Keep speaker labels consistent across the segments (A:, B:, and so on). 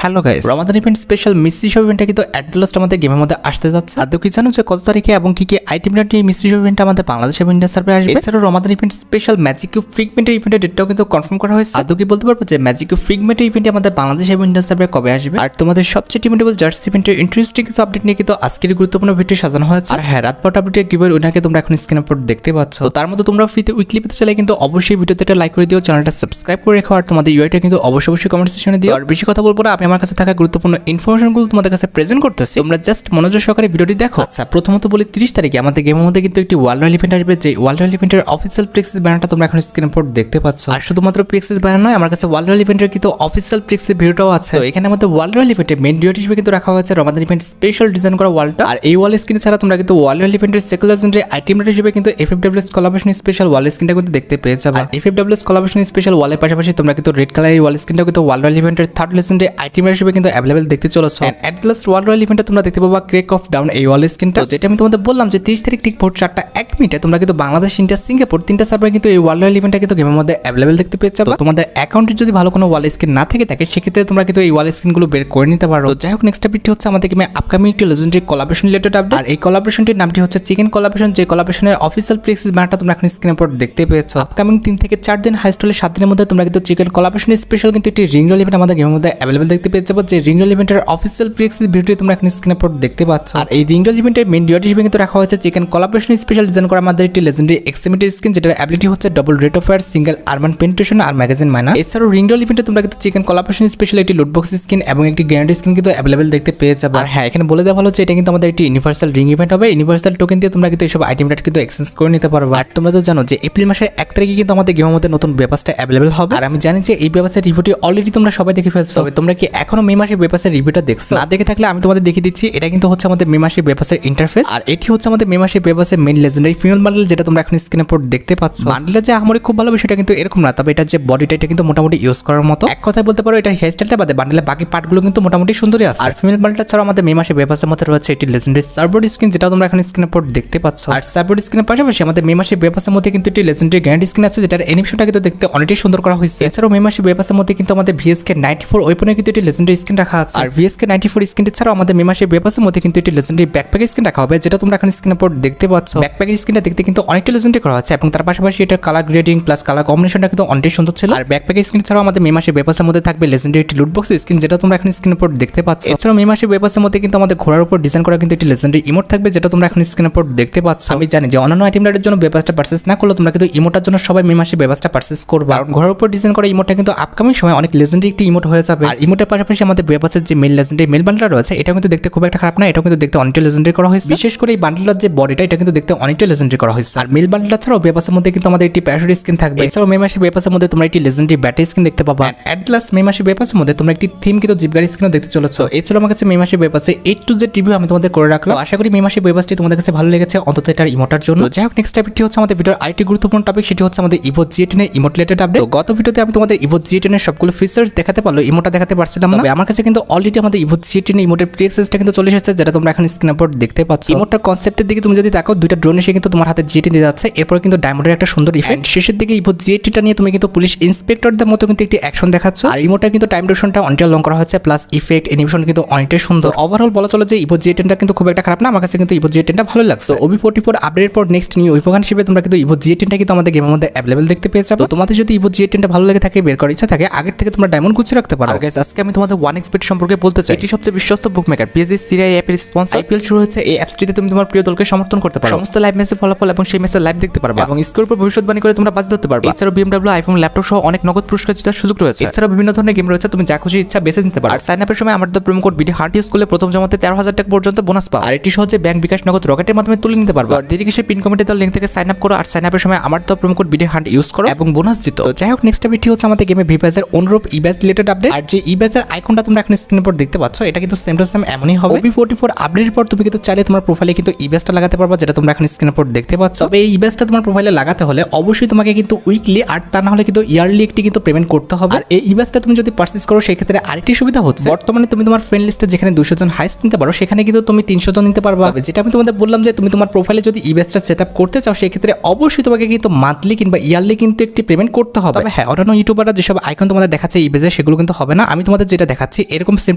A: Hello guys, রমাদান event special mystery shop ইভেন্টটা কিন্তু at the last আমাদের গেমের মধ্যে আসতে যাচ্ছে। আর কি জানো যে কত তারিখে এবং কি আইটেমটা এই মিস্ট্রি শপ ইভেন্ট আমাদের বাংলাদেশ এবং ইন্ডিয়া সার্ভে আসবে। এছাড়াও Ramadan event special magic cube ফ্রিগমেন্টের ইভেন্টের ডেটটাও কিন্তু কনফার্ম করা হয়েছে। আর কি বলতে পারবো যে ম্যাজিক কিউব ফ্রিগমেন্টের ইভেন্ট আমাদের বাংলাদেশ এবং ইন্ডিয়া সার্ভে কবে আসবে। আর তোমাদের সবচেয়ে টিমেটেবল জার্সি ইভেন্টের ইন্টারেস্টিং কিছু আপডেট নিয়ে কিন্তু আজকের গুরুত্বপূর্ণ ভিডিও সাজানো হয়েছে। আর হ্যাঁ, রাত 12টা আপডেটের গিভওয়ে উইনারকে তোমরা এখন স্ক্রিনের উপর দেখতে পাচ্ছ। তো তার মধ্যে তোমরা ফ্রিতে উইকলি পেতে চাইলে কিন্তু অবশ্যই ভিডিওতে একটা লাইক করে দিও, চ্যানেলটা সাবস্ক্রাইব করে রেখো। আর তোমাদের ইউআইটা কিন্তু অবশ্যই কমেন্ট সেকশনে দিও। আর বেশি কথা বলবো না, আমি আমার কাছে থাকা গুরুত্বপূর্ণ ইনফরমেশনগুলো তোমাদের কাছে প্রেজেন্ট করতেছি, তোমরা জাস্ট মনোযোগ সহকারে ভিডিওটি দেখো। আচ্ছা, প্রথমত বলি 30 তারিখে আমাদের গেমের মধ্যে কিন্তু একটি ওয়ার্ল্ড রয়্যাল ইভেন্ট আসবে, যে ওয়ার্ল্ড রয়্যাল ইভেন্টের অফিসিয়াল প্লেক্সিস ব্যানারটা তোমরা এখন স্ক্রিনের উপর দেখতে পাচ্ছ। আর শুধুমাত্র প্লেক্সিস ব্যানার নয়, আমার কাছে ওয়ার্ল্ড রয়্যাল ইভেন্টের কিন্তু অফিসিয়াল প্লেক্সিস ভিডিওটাও আছে। তো এখানে আমাদের ওয়ার্ল্ড রয়্যাল ইভেন্টের মেইন ডিওটি হিসেবে কিন্তু রাখা হয়েছে রমাদান ইভেন্ট স্পেশাল ডিজাইন করা ওয়ালটা। আর এই ওয়াল স্ক্রিন ছাড়া তোমরা কিন্তু ওয়ার্ল্ড রয়্যাল ইভেন্টের সেকুলার জেন্ডার আইটেম হিসেবে কিন্তু এফএফডব্লিউএস কোলাবোরেশন স্পেশাল ওয়াল স্ক্রিনটা কিন্তু দেখতে পেয়ে যাবে। এফএফডব্লিউএস কোলাবোরেশন স্পেশাল ওয়ালের পাশাপাশি তোমরা কিন্তু রেড কালারের ওয়াল স্ক্রিনটাও কিন্তু ওয়ার্ল্ড রয়্যাল ইভেন্টের থার্ড লেজেন্ডারি আইটেম হিসেবে কিন্তু অ্যাভেলেবল দেখতে চলেছে। এট লাস্ট ওয়ার্ল্ড রয়্যাল ইভেন্টে তোমরা দেখতে পাবা ক্রেক অফ ডাউন এই ওয়াল স্ক্রিনটা, যেটা আমি তোমাদের বললাম যে 30 তারিখ ঠিক ভোর 4:01 তোমরা কিন্তু বাংলাদেশ, ইন্ডিয়া, সিঙ্গাপুর তিনটা সার্ভারে কিন্তু এই ওয়ার্ল্ড রয়্যাল ইভেন্টটা কিন্তু গেমের মধ্যে অ্যাভেলেবল দেখতে পেয়ে যাবে। তোমাদের অ্যাকাউন্টে যদি ভালো কোনো ওয়াল স্ক্রিন না থেকে থাকে, সেক্ষেত্রে তোমরা কিন্তু এই ওয়াল স্ক্রিনগুলো বের করে নিতে পারো। যাই হোক, নেক্সট আপডেট হচ্ছে আমাদের গেমে আপকামিং একটি লেজেন্ডারি কোলাবোরেশন রিলেটেড আপডেট। আর এই কোলাবোরেশনটির নামটি হচ্ছে চিকেন কোলাবোরেশন, যে কোলাবোরেশনের অফিসিয়াল প্লেক্সিস ব্যানারটা তোমরা এখন স্ক্রিনের উপর দেখতে পেয়েছো। আপকামিং 3 থেকে 4 দিন, হাইস্ট হলে 7 দিনের মধ্যে তোমরা কিন্তু চিকেন কোলাবোরেশন স্পেশাল কিন্তু একটি রিং রোল ইভেন্ট আমাদের গেমের মধ্যে অ্যাভেলেবল দেখতে পেয়ে যাবো, যে রিং রোল ইভেন্টের অফিসিয়াল প্লেক্সিস ভিডিও তোমরা এখন স্ক্রিনের উপর দেখতে পাচ্ছ। আর এই রিং রোল ইভেন্টের মেইন ডিওটি হিসেবে কিন্তু রাখা হয়েছে চিকেন কোলাবোরেশন স্পেশাল ডিজাইন করা আমাদের একটি লেজেন্ডারি এক্সিমিটি স্কিন, যেটার অ্যাবিলিটি হচ্ছে double rate of fire, single আরবান পেনিট্রেশন আর ম্যাগাজিন মাইনাস। এছাড়াও রিং রোল ইভেন্টে তোমরা কিন্তু চিকেন কোলাবোরেশন স্পেশাল একটি লুটবক্স স্কিন এবং একটি গ্যারান্টি স্কিন কিন্তু অ্যাভেলেবল দেখতে পেয়ে যাবে। আর হ্যাঁ, এখানে বলে দেওয়া ভালো হচ্ছে এটা কিন্তু আমাদের একটি ইউনিভার্সাল রিং ইভেন্ট হবে। ইউনিভার্সাল টোকেন দিয়ে তোমরা কিন্তু এইসব আইটেমটা কিন্তু এক্সচেঞ্জ করে নিতে পারবে। আর তোমরা তো জানো যে এপ্রিল মাসের 1 তারিখে কিন্তু আমাদের গেমের মধ্যে নতুন ব্যাপাসটা অ্যাভেলেবল হবে। আর আমি জানি যে এই ব্যাপাসের রিভিউটি অলরেডি তোমরা সবাই দেখে ফেলছো। তবে তোমরা কি এখনো মে মাসের ব্যাপাসের রিভিউটা দেখছো? না দেখে থাকলে আমি তোমাদের দেখিয়ে দিচ্ছি। এটা কিন্তু হচ্ছে আমাদের মে মাসের ব্যাপাসের ইন্টারফেস, আর এটি হচ্ছে আমাদের মে মাসের ব্যাপাসের মেইন লেজেন্ডারি ফিমেল বান্ডেল, যেটা তোমরা এখন স্ক্রিনের উপর দেখতে পাচ্ছ। বান্ডেলটা যে আমারই খুব ভালো বিষয়টা কিন্তু এরকম না, তবে এটা যে বডিটা এটা কিন্তু মোটামুটি ইউজ করার মতো। এক কথায় বলতে পারো এটা হেয়ার স্টাইলটা বাদে বান্ডেলের বাকি পার্টগুলো কিন্তু মোটামুটি সুন্দরই আছে। আর ফিমেল বান্ডেলটা ছাড়াও আমাদের মে মাসের ব্যাপাসের মধ্যে রয়েছে একটি লেজেন্ডারি সার্ভোড স্কিন, যেটা তোমরা এখন স্ক্রিনের উপর দেখতে পাচ্ছ। আর সার্ভোড স্কিনের পাশাপাশি আমাদের মে মাসের ব্যাপাসের মধ্যে কিন্তু একটি লেজেন্ডারি গ্যারান্টি স্কিন আছে, যেটার অ্যানিমেশনটা কিন্তু দেখতে অনেকটাই সুন্দর করা হয়েছে। এছাড়াও মে মাসের ব্যাপাসের মধ্যে কিন্তু আমাদের ভিএসকে 94 ওয়েপনের কিন্তু একটি লেজেন্ডারি স্কিন রাখা আছে। আর ভিএসকে 94 স্কিনটি ছাড়াও আমাদের মে মাসের ব্যাপাসের মধ্যে কিন্তু একটি লেজেন্ডারি ব্যাকপ্যাক স্কিন রাখা হবে, যেটা তোমরা এখন স্ক্রিনের উপর দেখতে পাচ্ছ। ব্যাকপ্যাক স্কিনটা দেখতে কিন্তু অনেকটা লেজেন্ডারি করা হয়েছে এবং তার পাশাপাশি এটা কালার গ্রেডিং প্লাস কালার কম্বিনেশনটা কিন্তু অনেকটাই সুন্দর ছিল। আর ব্যাকপ্যাক স্কিন ছাড়াও আমাদের মে মাসের ব্যাপাসের মধ্যে থাকবে লেজেন্ডারি একটি লুটবক্স স্কিন, যেটা তোমরা এখন স্ক্রিনের উপর দেখতে পাচ্ছ। এছাড়াও মে মাসের ব্যাপাসের মধ্যে কিন্তু আমাদের ঘোড়ার উপর ডিজাইন করা কিন্তু একটি লেজেন্ডারি ইমোট থাকবে, যেটা তোমরা এখন স্ক্রিনের উপর দেখতে পাচ্ছ। আমি জানি যে অন্যান্য আইটেমটার জন্য ব্যাপাসটা পারচেজ না করলে তোমরা কিন্তু ইমোটার জন্য সবাই মে মাসের ব্যাপাসটা পারচেজ করবে। আর ঘোড়ার উপর ডিজাইন করা ইমোটটা কিন্তু আপকামিং সময় অনেক লেজেন্ডারি একটি ইমোট হয়ে যাবে। আর ইমোটের পাশাপাশি আমাদের ব্যাপাসের যে মেল লেজেন্ডারি মেল বান্ডেলটা রয়েছে, এটা কিন্তু দেখতে খুব একটা খারাপ না, এটা কিন্তু দেখতে অনেকটা লেজেন্ডারি করা হয়েছে। বিশেষ করে এই বান্ডেলটার যে বডিটা, এটা কিন্তু দেখতে অনেকটা লেজেন্ডারি করা হয়েছে। আর মেল বান্ডেলটা ছাড়াও ব্যাপাসের মধ্যে কিন্তু আমাদের একটি প্যারাশুট স্কিন থাকবে। এছাড়াও মে মাসের ব্যাপাসের মধ্যে তোমরা একটি লেজেন্ডারি ব্যাটারি স্কিন দেখতে পাবা। এট লাস্ট মে মাসের ব্যাপাসের মধ্যে তোমরা একটি থিম কিন্তু জিপ গাড়ি স্কিনও দেখতে চলেছো। এছাড়াও আমার কাছে মে মাসের ব্যাপাসে A to Z রিভিউ আমি তোমাদের করে রাখলাম। আশা করি মে মাসের ব্যাপাসটি তোমাদের কাছে ভালো লেগেছে, অন্তত এটার ইমোটার জন্য। যাই হোক, নেক্সট টপিকটি হচ্ছে আমাদের ভিডিওর আরেকটি গুরুত্বপূর্ণ টপিক, সেটি হচ্ছে আমাদের ইভো G10 এর ইমোট রিলেটেড আপডেট। গত ভিডিওতে আমি তোমাদের ইভো G10 এর সবগুলো ফিচার্স দেখাতে পারলো, ইমোটা দেখাতে পারছিলাম না। আমার কাছে কিন্তু অলরেডি আমাদের ইভো G10 এর ইমোটের প্রি অ্যাক্সেসটা কিন্তু চলে এসেছে, যেটা তোমরা এখন স্ক্রিনের উপর দেখতে পাচ্ছ। ইমোটার কনসেপ্টের দিকে তুমি যদি তাকাও, দুইটা ড্রোন এসে কিন্তু তোমার হাতে G10 দিয়ে যাচ্ছে, এরপর কিন্তু ডায়মন্ডের একটা সুন্দর ইফেক্ট। শেষের দিকে ইভো G10টা নিয়ে তুমি কিন্তু পুলিশ ইন্সপেক্টরদের মতো কিন্তু একটি অ্যাকশন দেখাচ্ছ। আর ইমোটা কিন্তু টাইম ডিউরেশনটা অনেকটা লং করা হয়েছে, প্লাস ইফেক্ট অ্যানিমেশন কিন্তু অনেকটাই সুন্দর। ওভারঅল বলা চলে যে ইভো G10টা কিন্তু খুব একটা খারাপ না, আমার কাছে কিন্তু ইভো G10টা ভালো লাগছে। OB44 আপডেটের পর নেক্সট নিউ উইপোগান হিসেবে তোমরা কিন্তু ইভো G10টা কিন্তু আমাদের গেমের মধ্যে অ্যাভেলেবল দেখতে পেয়ে যাবে। তোমাদের যদি ইভো G10টা ভালো লাগে থাকে, বের করার ইচ্ছা থাকে, আগের থেকে তোমরা ডায়মন্ড গুছিয়ে রাখতে পারো। গাইস, আজকে আমি তোমাদের 1xBet সম্পর্কে বলতে চাই। এটি সবচেয়ে বিশ্বস্ত বুকমেকার। PSG সিরিয়া অ্যাপের স্পন্সর। IPL শুরু হয়েছে, এই অ্যাপসটিতে তুমি তোমার প্রিয় দলকে সমর্থন করতে পারো, সমস্ত লাইভ ম্যাচের ফলাফল এবং সেই ম্যাচের লাইভ দেখতে পারবে এবং স্কোর উপর ভবিষ্যৎবাণী করে তোমরা বাজি ধরতে পারবে। এছাড়াও BMW, আইফোন, ল্যাপটপ সহ অনেক নগদ পুরস্কার জেতার সুযোগ রয়েছে। এছাড়াও বিভিন্ন ধরনের গেম রয়েছে, তুমি যা খুশি ইচ্ছা বেছে নিতে পারো। আর সাইন আপের সময় আমাদের promo code BD heart use করলে প্রথম জমাতে 13,000 টাকা পর্যন্ত বোনাস পাও। আর এটি সহজে ব্যাংক, বিকাশ, নগদ, রকেটের মাধ্যমে তুলে নিতে পারবে। আর দেরি কিসে, পিন কমেন্টে দেওয়া লিঙ্ক থেকে সাইন আপ করো আর সাইন আপের সময় আমার তো promo code BD heart use করো এবং বোনাস জিতো। যাই হোক, নেক্সট আপডেট হচ্ছে আমাদের গেমে ভিপ্যাজের অনুরূপ ইব্যাজ রিলেটেড আপডেট। আর যে ইব্যাজের আইকনটা তোমরা এখন স্ক্রিনের উপর দেখতে পাচ্ছ, এটা কিন্তু সেম টু সেম এমনই হবে। OB44 আপডেটের পর তুমি কিন্তু চাইলে তোমার প্রোফাইলে কিন্তু ইব্যাজটা লাগাতে পারবা, যেটা তোমরা এখন স্ক্রিনের উপর দেখতে পাচ্ছ। তবে এই ইব্যাজটা তোমার প্রোফাইলে লাগাতে হলে অবশ্যই তোমাকে কিন্তু উইকলি আর তা না হলে কিন্তু ইয়ারলি একটি কিন্তু পেমেন্ট করতে হবে। আর এই ইব্যাজটা তুমি যদি পারচেজ করো, সেই ক্ষেত্রে আরেকটি সুবিধা হচ্ছে, বর্তমানে তুমি তোমার ফ্রেন্ড লিস্টে যেখানে 200 জন হাইস্ট নিতে পারো, সেখানে কিন্তু তুমি 300 জন নিতে পারবা। যেটা আমি তোমাদের বললাম যে তুমি তোমার প্রোফাইলে যদি ইব্যাজটা সেটআপ করতে চাও, সেই ক্ষেত্রে অবশ্যই তোমাকে কিন্তু মান্থলি কিংবা ইয়ারলি কিন্তু একটি পেমেন্ট করতে হবে। হ্যাঁ, অন্যান্য ইউটিউবাররা যেসব আইকন তোমাদের দেখাচ্ছে ইব্যাজে, সেগুলো কিন্তু হবে না। আমি তোমাদের যেটা দেখাচ্ছি এরকম সেম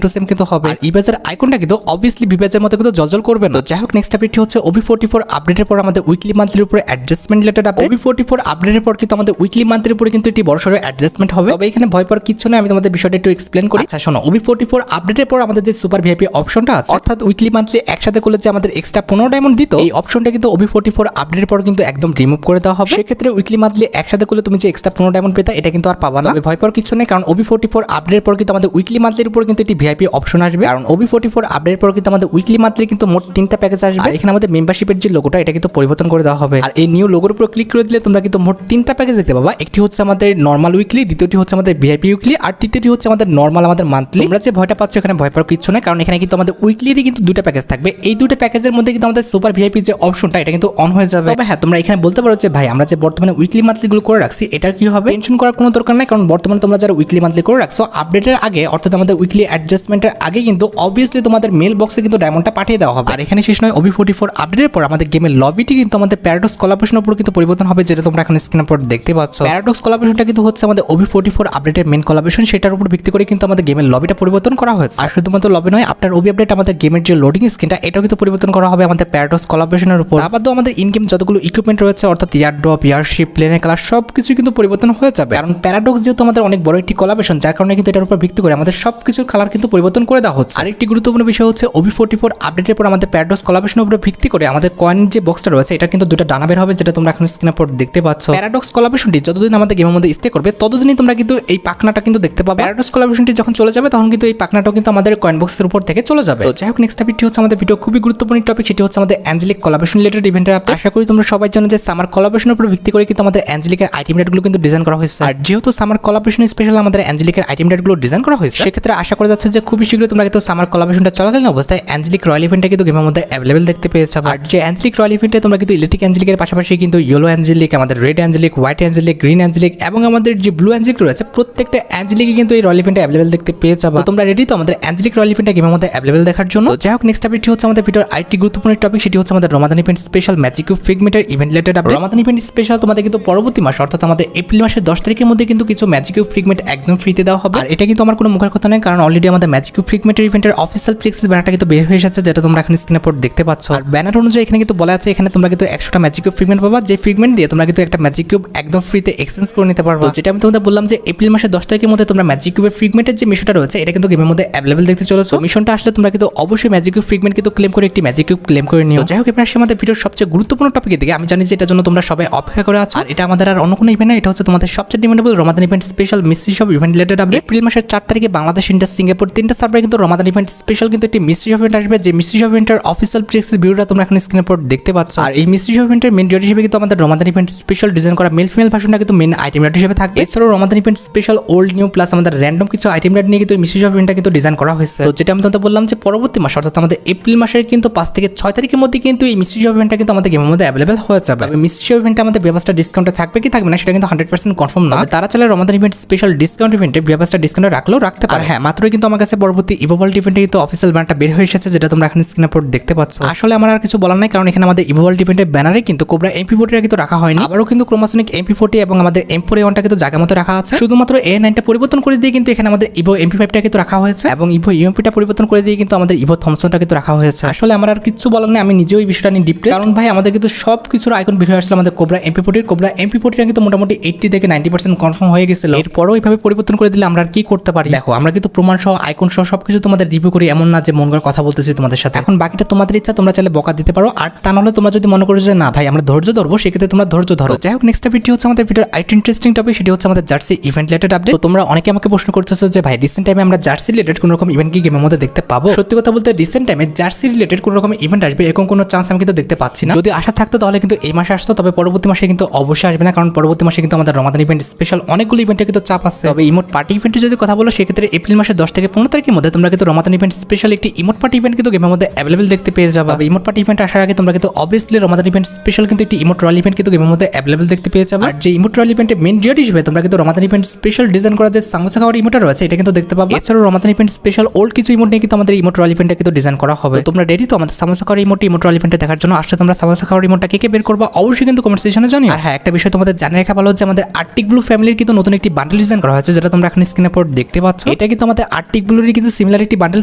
A: টু সেম কিন্তু হবে। আর ইমেজের আইকনটা কিন্তু অবভিয়াসলি ভিভেজের মতো কিন্তু জলজল করবে না। তো যাই হোক নেক্সট আপডেটটি হচ্ছে OB44 আপডেটের পর আমাদের উইকলি মান্থলির উপরে অ্যাডজাস্টমেন্ট রিলেটেড আপডেট। OB44 আপডেটের পর কিন্তু আমাদের উইকলি মান্থলির উপরে কিন্তু একটি বড়সড় অ্যাডজাস্টমেন্ট হবে। তবে এখানে ভয় পাওয়ার কিছু নয়, আমি তোমাদের বিষয়টা একটু এক্সপ্লেন করি। আচ্ছা শোনো, OB44 আপডেটের পর আমাদের যে সুপার ভিআইপি অপশনটা আছে, অর্থাৎ উইকলি মান্থলি একসাথে করলে যে আমাদের এক্সট্রা 15 ডায়মন্ড দিত, এই অপশনটা কিন্তু OB44 আপডেটের পর কিন্তু একদম রিমুভ করে দেওয়া হবে। সেক্ষেত্রে উইকলি মান্থলি একসাথে করলে তুমি যে এক্সট্রা 15 ডায়মন্ড পেতা এটা কিন্তু আর পাবা না। ভয় পাওয়ার কিছু নেই, কারণ OB44 আপডেটের পর কিন্তু আমাদের উইকলি মান্থলির উপর কিন্তু একটি ভিআইপি অপশন আসবে। কারণ OB44 আপডেটের পর কিন্তু আমাদের উইকলি মান্থলি কিন্তু মোট 3টা প্যাকেজ আসবে। আর এখানে আমাদের মেম্বারশিপের যে লোগোটা এটা কিন্তু পরিবর্তন করে দেওয়া হবে। আর এই নিউ লোগোর উপর ক্লিক করে দিলে তোমরা কিন্তু মোট 3টা প্যাকেজ দেখতে পাবা। একটি হচ্ছে আমাদের নরমাল উইকলি, দ্বিতীয়টি হচ্ছে আমাদের ভিআইপি উইকলি, আর তৃতীয়টি হচ্ছে আমাদের নরমাল আমাদের মান্থলি। তোমরা যে ভয়টা পাচ্ছ এখানে ভয় পাওয়ার কিছু নেই, কারণ এখানে কিন্তু আমাদের উইকলিরই কিন্তু 2টা প্যাকেজ থাকবে। এই 2টা প্যাকেজের মধ্যে কিন্তু আমাদের সুপার ভিআইপি যে অপশনটা এটা কিন্তু অন হয়ে যাবে। তবে হ্যাঁ, তোমরা এখানে বলতে পারো যে ভাই আমরা যে বর্তমানে উইকলি মান্থলি গুলো করে রাখছি এটার কি হবে, টেনশন করার কোনো দরকার নাই, কারণ বর্তমানে তোমরা যারা উইকলি মান্থলি করে রাখছো আপডেটের আগে, অর্থাৎ আমাদের উইকলি অ্যাডজাস্টমেন্টের আগে কিন্তু অবভিয়াসলি তোমাদের মেল বক্সে কিন্তু ডায়মন্ডটা পাঠিয়ে দেওয়া হবে। আর এখানে শেষ নয়, OB44 আপডেটের পর আমাদের গেমের লবিটি কিন্তু আমাদের প্যারাডক্স কোলাবরেশনের উপর কিন্তু পরিবর্তন হবে, যেটা তোমরা এখন স্ক্রিনের উপর দেখতে পাচ্ছ। প্যারাডক্স কোলাবরেশনটা কিন্তু হচ্ছে আমাদের OB44 আপডেটের মেন কোলাবরেশন, সেটার উপর ভিত্তি করে কিন্তু আমাদের গেমের লবিটা পরিবর্তন করা হয়েছে। আর শুধুমাত্র লবি নয়, আফটার OB আপডেট আমাদের গেমের যে লোডিং স্ক্রিনটা এটাও কিন্তু পরিবর্তন করা হবে আমাদের প্যারাডক্স কোলাবরেশনের উপর। আবার তো আমাদের ইন গেম যতগুলো ইকুইপমেন্ট রয়েছে, অর্থাৎ ইয়ারড্রপ, ইয়ারশিপ, প্লেনের কালার সবকিছু কিন্তু পরিবর্তন হয়ে যাবে। কারণ প্যারাডক্স যেহেতু আমাদের অনেক বড় একটি কোলাবরেশন, যার কারণে কিন্তু এটার উপর ভিত্তি করে আমাদের সবকিছুর কালার কিন্তু পরিবর্তন করে দেওয়া হচ্ছে। আরেকটি গুরুত্বপূর্ণ বিষয় হচ্ছে OB44 আপডেটের পর আমাদের প্যারাডক্স কোলাবরেশনের উপর ভিত্তি করে আমাদের কয়েনের যে বক্সটা রয়েছে এটা কিন্তু 2টা ডানা বের হবে, যেটা তোমরা এখন স্ক্রিনের উপর দেখতে পাচ্ছ। প্যারাডক্স কোলাবরেশনটি যতদিন আমাদের গেমের মধ্যে স্টে করবে ততদিনই তোমরা কিন্তু এই পাখনাটা কিন্তু দেখতে পাবে। প্যারাডক্স কোলাবরেশনটি যখন চলে যাবে তখন কিন্তু এই পাখনাটাও কিন্তু আমাদের কয়েন বক্সের উপর থেকে চলে যাবে। তো যাই হোক নেক্সট টপিকটি হচ্ছে আমাদের ভিডিও খুবই গুরুত্বপূর্ণ টপিক, সেটি হচ্ছে আমাদের অ্যাঞ্জেলিক কোলাবরেশন রিলেটেড ইভেন্টের আপডেট। আশা করি তোমরা সবাই জানো যে সামার কোলাবরেশনের উপর ভিত্তি করে কিন্তু আমাদের অ্যাঞ্জেলিকের আইটেম রেটগুলো কিন্তু ডিজাইন করা হয়েছে। আর যেহেতু সামার কোলাবরেশন স্পেশাল আমাদের অ্যাঞ্জেলিকের আইটেম রেটগুলো ডিজাইন করা হয়েছে, সেক্ষেত্রে আশা করা যাচ্ছে যে খুবই শীঘ্রই তোমরা কিন্তু সামার কোলাবরেশনটা চলাকালীন অবস্থায় অ্যাঞ্জেলিক রয়্যাল ইভেন্টটা কিন্তু গেমের মধ্যে অ্যাভেলেবল দেখতে পেয়েছো। আর যে অ্যাঞ্জেলিক রয়্যাল ইভেন্টে তোমরা কিন্তু ইলেকট্রিক অ্যাঞ্জেলিকের পাশাপাশি কিন্তু ইয়েলো অ্যাঞ্জেলিক, আমাদের red angelic, white angelic, green angelic এবং আমাদের যে ব্লু অ্যাঞ্জেলিক রয়েছে প্রত্যেকটা অ্যাঞ্জেলিকই কিন্তু এই রয়্যাল ইভেন্টে অ্যাভেলেবল দেখতে পেয়ে যাবে। তোমরা রেডি তো আমাদের অ্যাঞ্জেলিক রয়্যাল ইভেন্টটা গেমের মধ্যে অ্যাভেলেবল দেখার জন্য? যাই হোক নেক্সট আপডেটটি হচ্ছে আমাদের ভিডিওর আরেকটি গুরুত্বপূর্ণ টপিক, সেটি হচ্ছে আমাদের Ramadan event special magic cube ফিগমেন্টের event related update. Ramadan event special তোমাদের কিন্তু পরবর্তী মাস অর্থাৎ আমাদের এপ্রিল মাসের 10 তারিখের মধ্যে কিন্তু কিছু ম্যাজিক কিউব ফিগমেন্ট একদম ফ্রিতে দেওয়া হবে। আর এটা কিন্তু আমার কোনো মুখের কথা নয়, কারণ অলরেডি আমাদের ম্যাজিক কিউব ফিগমেন্টের ইভেন্টের অফিসিয়াল ফ্লেক্সিস ব্যানারটা কিন্তু বের হয়ে এসেছে, যেটা তোমরা এখন স্ক্রিনের উপর দেখতে পাচ্ছ। আর ব্যানার অনুযায়ী এখানে কিন্তু বলা আছে এখানে তোমরা কিন্তু 100টা ম্যাজিক কিউব ফিগমেন্ট পাবা, যে ফিগমেন্ট দিয়ে তোমরা কিন্তু একটা ম্যাজিক কিউব একদম ফ্রিতে এক্সচেঞ্জ করে নিতে পারবে। যেটা আমি তোমাদের বললাম যে এপ্রিল মাসের 10 তারিখের মধ্যে তোমরা ম্যাজিক কিউবের ফিগমেন্টের যে মিশনটা রয়েছে এটা কিন্তু গেমের মধ্যে অ্যাভেলেবল দেখতে চলেছো। মিশনটা আসলে তোমরা কিন্তু অবশ্যই ম্যাজিক কিউব ফিগমেন্ট কিন্তু ক্লেম করে একটি ম্যাজিক কিউব ক্লেম করে নিও। যাই হোক এবার আসলে আমাদের ভিডিওর সবচেয়ে গুরুত্বপূর্ণ টপিকের দিকে। আমি জানি যে এটার জন্য তোমরা সবাই অপেক্ষা করে আছো, আর এটা আমাদের আর অন্য কোনো ইভেন্ট না, এটা হচ্ছে তোমাদের সবচেয়ে demandable Ramadan event special mystery shop event related update. April মাসের 4 তারিখে বাংলাদেশ, ইন্ডিয়া, সিঙ্গাপুর 3টা সার্ভারে কিন্তু রমাদান ইভেন্ট স্পেশাল কিন্তু একটি মিস্ট্রি শপ ইভেন্ট আসবে, যে মিস্ট্রি শপ ইভেন্টের অফিসিয়াল ফ্লেক্সিস ভিডিওটা তোমরা এখন স্ক্রিনের উপর দেখতে পাচ্ছ। আর এই মিস্ট্রি শপ ইভেন্টের মেন জয়েন্ট হিসেবে কিন্তু আমাদের রমাদান ইভেন্ট স্পেশাল ডিজাইন করা মেল ফিমেল ভার্সনটা কিন্তু মেন আইটেম রেট হিসেবে থাকবে। এছাড়াও Ramadan event special old new plus আমাদের র্যান্ডম কিছু আইটেম রেট নিয়ে কিন্তু মিস্ট্রি শপ ইভেন্টটা কিন্তু ডিজাইন করা হয়েছে। তো যেটা আমি তোমাদের বললাম যে পরবর্তী মাস অর্থাৎ আমাদের এপ্রিল মাসের কিন্তু 5 থেকে 6 তারিখের মধ্যে কিন্তু এই মিস্ট্রি শপ ইভেন্টটা কিন্তু আমাদের গেমের মধ্যে অ্যাভেলেবল হয়ে যাবে। মিস্ট্রি শপ ইভেন্টে আমাদের ব্যবস্থা ডিসকাউন্টে থাকবে কি থাকবে না সেটা কিন্তু 100% কনফার্ম না। তারা চাইলে রমাদান ইভেন্ট স্পেশাল ডিসকাউন্ট ইভেন্টে ব্যবস্থা ডিসকাউন্টে রাখলেও রাখতে পারে। হ্যাঁ, মাত্রই কিন্তু আমার কাছে পরবর্তী ইভোভাল্ট ইভেন্টে কিন্তু অফিসিয়াল ব্যানারটা বের হয়ে এসেছে, যেটা তোমরা এখন স্ক্রিনের উপর দেখতে পাচ্ছ। আসলে আমার আর কিছু বলার নাই, কারণ এখানে আমাদের ইভোভাল্ট ইভেন্টের ব্যানারে কিন্তু কোবরা MP40 কিন্তু রাখা হয়নি, আবারও কিন্তু ক্রোমাসনিক MP40 এবং আমাদের M4A1টা কিন্তু জায়গা মতো রাখা আছে। শুধুমাত্র A9টা পরিবর্তন করে দিয়ে কিন্তু এখানে আমাদের ইভো MP5টা কিন্তু রাখা হয়েছে এবং ইভো UMPটা পরিবর্তন করে দিয়ে কিন্তু আমাদের ইভো থমসনটা কিন্তু রাখা হয়েছে। আসলে আমার আর কিছু বলার নেই, আমি নিজেও এই বিষয়টা নিয়ে ডিপ্রেস, কারণ ভাই আমাদের কিন্তু সব কিছুর আইকন বের হয়ে আসলে আমাদের কোবরা MP40টা কিন্তু মোটামুটি 80 থেকে 90% কনফার্ম হয়ে গেছিল। এরপরও এইভাবে পরিবর্তন করে দিলে আমরা আর কি করতে পারি? দেখো আমরা কিন্তু প্রমাণ সহ আইকন সহ সবকিছু তোমাদের রিভিউ করি, এমন না যে মন করে কথা বলতেছি তোমাদের সাথে। এখন বাকিটা তোমাদের ইচ্ছা, তোমরা চাইলে বকা দিতে পারো, আর তা নাহলে তোমরা যদি মনে করো যে না ভাই আমরা ধৈর্য ধরবো, সেক্ষেত্রে তোমরা ধৈর্য ধরো। যাই হোক নেক্সট ভিডিও হচ্ছে আমাদের ভিডিওর আরেকটি ইন্টারেস্টিং টপিক, সেটি হচ্ছে আমাদের জার্সি ইভেন্ট রিলেটেড আপডেট। তো তোমরা অনেকে আমাকে প্রশ্ন করতেছো যে ভাই রিসেন্ট টাইমে আমরা জার্সি রিলেটেড কোনো রকম ইভেন্ট কি গেমের মধ্যে দেখতে পাবো? সত্যি কথা বলতে রিসেন্ট টাইমে জার্সি রিলেটেড কোনো রকম ইভেন্ট আসবে এরকম কোনো চান্স আমি কিন্তু দেখতে পাচ্ছি না। যদি আশা থাকতো তাহলে কিন্তু এই মাসে আসতো, তবে পরবর্তী মাসে কিন্তু অবশ্যই আসবে না, কারণ পরবর্তী মাসে কিন্তু আমাদের রমাদান ইভেন্ট স্পেশাল অনেকগুলো ইভেন্টে কিন্তু চাপ আছে। তবে ইমোট পার্টি ইভেন্টে যদি কথা বলো, সেক্ষেত্রে এপ্রিল মাসের 10 থেকে 15 তারিখের মধ্যে তোমরা কিন্তু রমাদান ইভেন্ট স্পেশাল একটি ইমোট পার্টি ইভেন্ট কিন্তু গেমের মধ্যে অ্যাভেলেবল দেখতে পেয়ে যাবে। তবে ইমোট পার্টি ইভেন্ট আসার আগে তোমরা কিন্তু অবভিয়াসলি রমাদান ইভেন্ট স্পেশাল কিন্তু একটি ইমোট রয়্যাল ইভেন্ট কিন্তু গেমের মধ্যে অ্যাভেলেবল দেখতে পেয়ে যাবে। আর যে ইমোট রয়্যাল ইভেন্টে মেন জিওড হিসেবে তোমরা কিন্তু রমাদান ইভেন্ট স্পেশাল ডিজাইন করা যে সামোসা খাওয়ার ইমোটটা রয়েছে এটা কিন্তু দেখতে পাবে। এছাড়াও রমাদান ইভেন্ট স্পেশাল ওল্ড কিছু ইমোট নিয়ে কিন্তু আমাদের ইমোট রয়্যাল ইভেন্টটা কিন্তু ডিজাইন করা হবে। তোমরা রেডি তো আমাদের সামোসা খাওয়ার ইমোট রয়্যাল ইভেন্টে দেখার জন্য? আসলে তোমরা সামোসা খাওয়ার ইমোটটা কে বের করবা অবশ্যই কিন্তু কমেন্ট সেকশনে জানিও। আর হ্যাঁ, একটা বিষয় তোমাদের জানিয়ে রাখা ভালো হচ্ছে আমাদের আর্টিক ব্লু ফ্যামিলির কিন্তু নতুন একটি বান্ডেল ডিজাইন করা হয়েছে, যেটা তোমরা এখন স্ক্রিনের উপর দেখতে পাচ্ছ। এটা কিন্তু আমাদের আর্টিক ব্লুরই কিন্তু সিমিলার একটি বান্ডেল,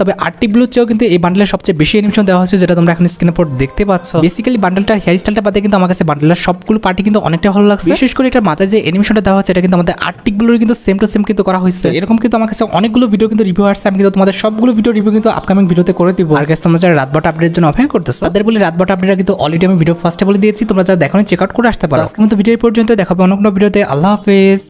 A: তবে আর্টিক ব্লুর চেয়েও কিন্তু এই বান্ডেলের সবচেয়ে বেশি অ্যানিমেশন দেওয়া হয়েছে, যেটা তোমরা এখন স্ক্রিনের উপর দেখতে পাচ্ছ। বেসিক্যালি বান্ডেলটার হেয়ার স্টাইলটা বাদে কিন্তু আমার কাছে বান্ডেলের সবগুলো পার্টি কিন্তু অনেকটা ভালো লাগছে। বিশেষ করে এটার মাথায় যে অ্যানিমেশনটা দেওয়া হচ্ছে এটা কিন্তু আমাদের আর্টিক ব্লুর কিন্তু সেম টু সেম কিন্তু করা হয়েছে। এরকম কিন্তু আমার কাছে অনেকগুলো ভিডিও কিন্তু রিভিউ আসছে, আমি কিন্তু তোমাদের সবগুলো ভিডিও রিভিউ কিন্তু আপকামিং ভিডিওতে করে দিব। আর গাইস তোমরা যারা রাত 12টা আপডেটের জন্য অপেক্ষা করতেছো তাদের বলি রাত 12টা আপডেটটা কিন্তু অলরেডি আমি ভিডিও ফার্স্টে বলে দিয়েছি, তোমরা যারা দেখোনি চেক আউট করে আসতে পারো। আজকে কিন্তু ভিডিও পর্যন্ত দেখাবো অন্য কোনো ভিডিওতে। আল্লাহ হাফেজ।